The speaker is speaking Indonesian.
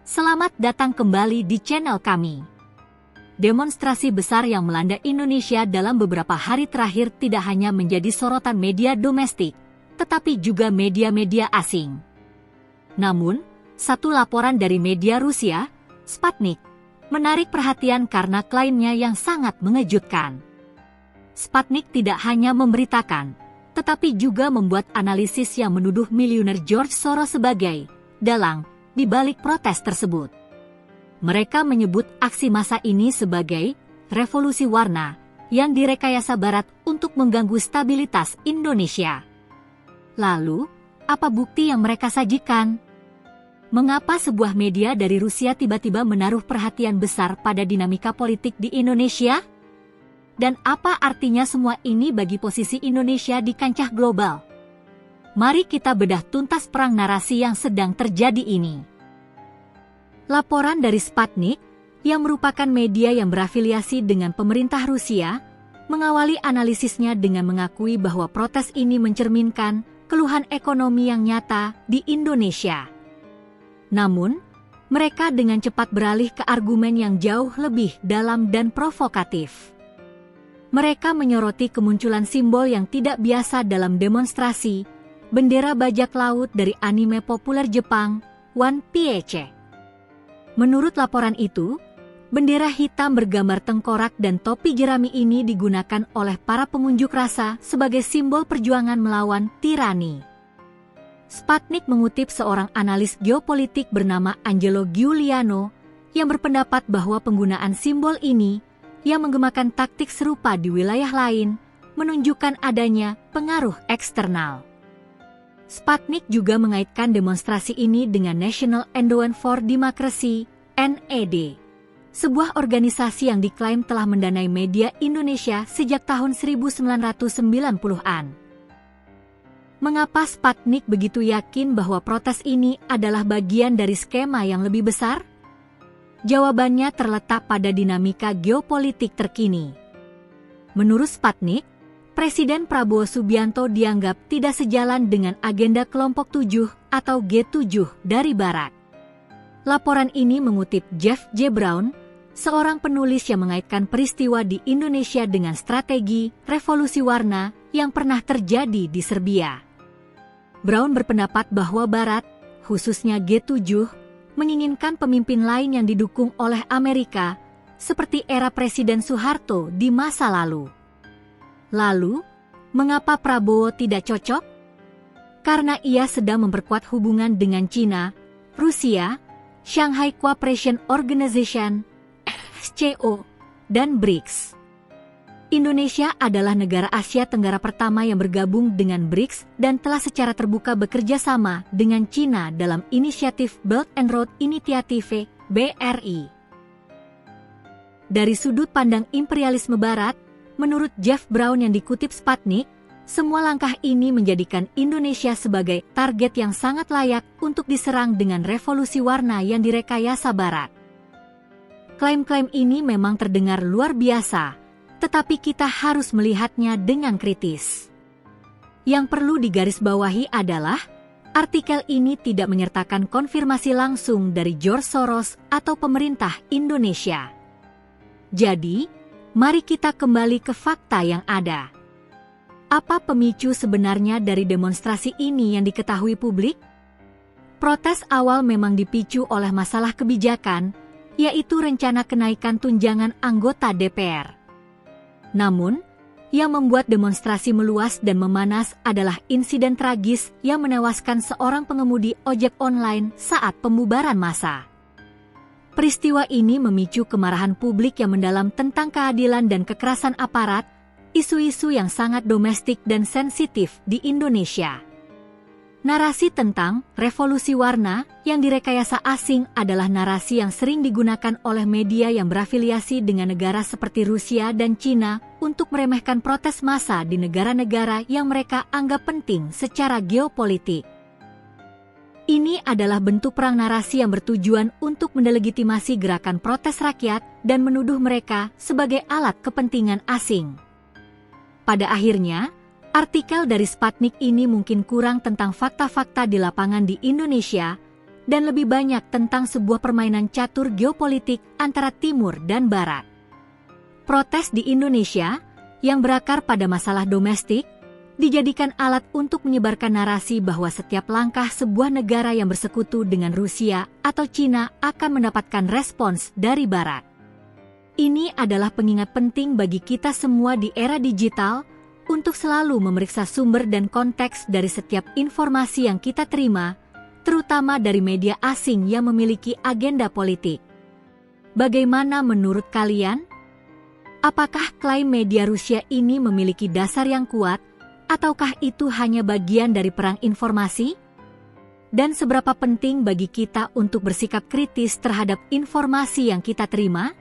Selamat datang kembali di channel kami. Demonstrasi besar yang melanda Indonesia dalam beberapa hari terakhir tidak hanya menjadi sorotan media domestik, tetapi juga media-media asing. Namun, satu laporan dari media Rusia, Sputnik, menarik perhatian karena klaimnya yang sangat mengejutkan. Sputnik tidak hanya memberitakan, tetapi juga membuat analisis yang menuduh miliuner George Soros sebagai dalang di balik protes tersebut. Mereka menyebut aksi massa ini sebagai revolusi warna yang direkayasa Barat untuk mengganggu stabilitas Indonesia. Lalu, apa bukti yang mereka sajikan? Mengapa sebuah media dari Rusia tiba-tiba menaruh perhatian besar pada dinamika politik di Indonesia? Dan apa artinya semua ini bagi posisi Indonesia di kancah global? Mari kita bedah tuntas perang narasi yang sedang terjadi ini. Laporan dari Sputnik, yang merupakan media yang berafiliasi dengan pemerintah Rusia, mengawali analisisnya dengan mengakui bahwa protes ini mencerminkan keluhan ekonomi yang nyata di Indonesia. Namun, mereka dengan cepat beralih ke argumen yang jauh lebih dalam dan provokatif. Mereka menyoroti kemunculan simbol yang tidak biasa dalam demonstrasi, bendera bajak laut dari anime populer Jepang, One Piece. Menurut laporan itu, bendera hitam bergambar tengkorak dan topi jerami ini digunakan oleh para pengunjuk rasa sebagai simbol perjuangan melawan tirani. Sputnik mengutip seorang analis geopolitik bernama Angelo Giuliano yang berpendapat bahwa penggunaan simbol ini yang menggemakan taktik serupa di wilayah lain menunjukkan adanya pengaruh eksternal. Sputnik juga mengaitkan demonstrasi ini dengan National Endowment for Democracy, NED, sebuah organisasi yang diklaim telah mendanai media Indonesia sejak tahun 1990-an. Mengapa Sputnik begitu yakin bahwa protes ini adalah bagian dari skema yang lebih besar? Jawabannya terletak pada dinamika geopolitik terkini. Menurut Sputnik, Presiden Prabowo Subianto dianggap tidak sejalan dengan agenda kelompok 7 atau G7 dari Barat. Laporan ini mengutip Jeff J. Brown, seorang penulis yang mengaitkan peristiwa di Indonesia dengan strategi revolusi warna yang pernah terjadi di Serbia. Brown berpendapat bahwa Barat, khususnya G7, menginginkan pemimpin lain yang didukung oleh Amerika, seperti era Presiden Soeharto di masa lalu. Lalu, mengapa Prabowo tidak cocok? Karena ia sedang memperkuat hubungan dengan China, Rusia, Shanghai Cooperation Organization, SCO, dan BRICS. Indonesia adalah negara Asia Tenggara pertama yang bergabung dengan BRICS dan telah secara terbuka bekerja sama dengan China dalam inisiatif Belt and Road Initiative, BRI. Dari sudut pandang imperialisme Barat, menurut Jeff Brown yang dikutip Sputnik, semua langkah ini menjadikan Indonesia sebagai target yang sangat layak untuk diserang dengan revolusi warna yang direkayasa Barat. Klaim-klaim ini memang terdengar luar biasa, tetapi kita harus melihatnya dengan kritis. Yang perlu digarisbawahi adalah, artikel ini tidak menyertakan konfirmasi langsung dari George Soros atau pemerintah Indonesia. Jadi, mari kita kembali ke fakta yang ada. Apa pemicu sebenarnya dari demonstrasi ini yang diketahui publik? Protes awal memang dipicu oleh masalah kebijakan, yaitu rencana kenaikan tunjangan anggota DPR. Namun, yang membuat demonstrasi meluas dan memanas adalah insiden tragis yang menewaskan seorang pengemudi ojek online saat pembubaran massa. Peristiwa ini memicu kemarahan publik yang mendalam tentang keadilan dan kekerasan aparat, isu-isu yang sangat domestik dan sensitif di Indonesia. Narasi tentang revolusi warna yang direkayasa asing adalah narasi yang sering digunakan oleh media yang berafiliasi dengan negara seperti Rusia dan China untuk meremehkan protes massa di negara-negara yang mereka anggap penting secara geopolitik. Ini adalah bentuk perang narasi yang bertujuan untuk mendelegitimasi gerakan protes rakyat dan menuduh mereka sebagai alat kepentingan asing. Pada akhirnya, artikel dari Sputnik ini mungkin kurang tentang fakta-fakta di lapangan di Indonesia, dan lebih banyak tentang sebuah permainan catur geopolitik antara Timur dan Barat. Protes di Indonesia, yang berakar pada masalah domestik, dijadikan alat untuk menyebarkan narasi bahwa setiap langkah sebuah negara yang bersekutu dengan Rusia atau Cina akan mendapatkan respons dari Barat. Ini adalah pengingat penting bagi kita semua di era digital untuk selalu memeriksa sumber dan konteks dari setiap informasi yang kita terima, terutama dari media asing yang memiliki agenda politik. Bagaimana menurut kalian? Apakah klaim media Rusia ini memiliki dasar yang kuat, ataukah itu hanya bagian dari perang informasi? Dan seberapa penting bagi kita untuk bersikap kritis terhadap informasi yang kita terima?